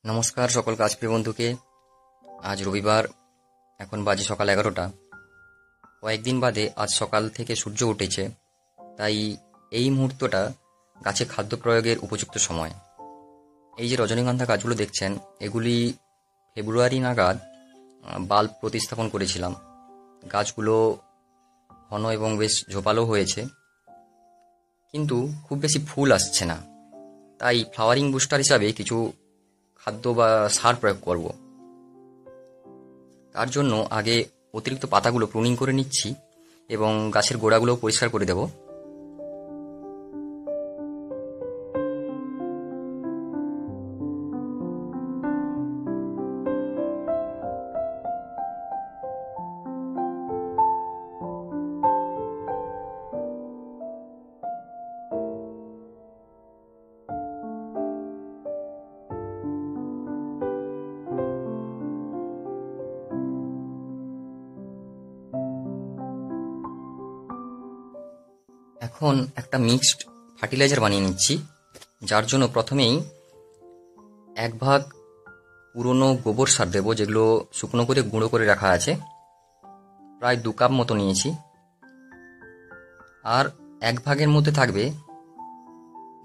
নমস্কার সকল গাছপ্রিয় বন্ধুকে। আজ রবিবার, এখন বাজে সকাল 11টা। কয়েকদিন বাদে আজ সকাল থেকে সূর্য উঠেছে, তাই এই মুহূর্তটা গাছে খাদ্য প্রয়োগের উপযুক্ত সময়। এই যে রজনীগন্ধা গাছগুলো দেখছেন, এগুলি ফেব্রুয়ারি নাগাদ বাল্ব প্রতিস্থাপন করেছিলাম। গাছগুলো ঘন এবং বেশ ঝোপালো হয়েছে, কিন্তু খুব বেশি ফুল আসছে না। তাই ফ্লাওয়ারিং বুস্টার হিসাবে কিছু খাদ্য বা সার প্রয়োগ করব। তার জন্য আগে অতিরিক্ত পাতাগুলো প্রুনিং করে নিচ্ছি এবং গাছের গোড়াগুলো পরিষ্কার করে দেব। এখন একটা মিক্সড ফার্টিলাইজার বানিয়ে নিচ্ছি, যার জন্য প্রথমেই 1 ভাগ পুরনো গোবর সার দেব, যেগুলো শুকনো করে গুঁড়ো করে রাখা আছে। প্রায় 2 কাপ মতো নিয়েছি। আর 1 ভাগের মধ্যে থাকবে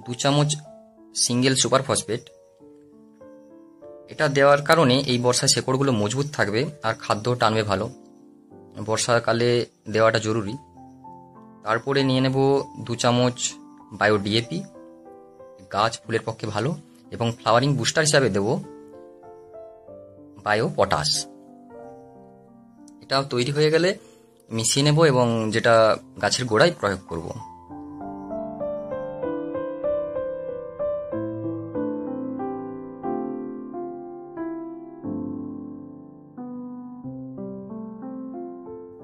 2 চামচ সিঙ্গেল সুপার ফসফেট। এটা দেওয়ার কারণে এই বর্ষায় শেকড়গুলো মজবুত থাকবে আর খাদ্য টানবে ভালো। বর্ষাকালে দেওয়াটা জরুরি। তারপরে নিয়ে নেব 2 চামচ বায়ো ডিএপি, গাছ ফুলের পক্ষে ভালো। এবং ফ্লাওয়ারিং বুস্টার হিসাবে দেব বায়ো পটাশ। এটা তৈরি হয়ে গেলে মিশিয়ে নেব এবং যেটা গাছের গোড়ায় প্রয়োগ করব।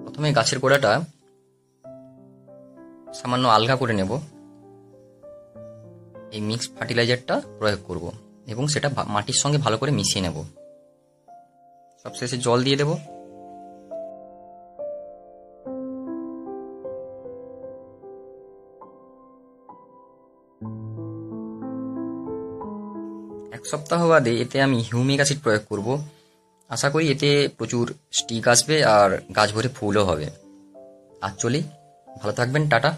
প্রথমে গাছের গোড়াটা সামান্য আলগা করে নেব, এই মিক্স ফার্টিলাইজারটা প্রয়োগ করব এবং সেটা মাটির সঙ্গে ভালো করে মিশিয়ে নেব। সবশেষে জল দিয়ে দেব। এক সপ্তাহ বাদে এতে আমি হিউমিক অ্যাসিড প্রয়োগ করব। আশা করি এতে প্রচুর স্টিক আসবে আর গাছ ভরে ফুলও হবে। আর চলি, ভালো থাকবেন, টাটা।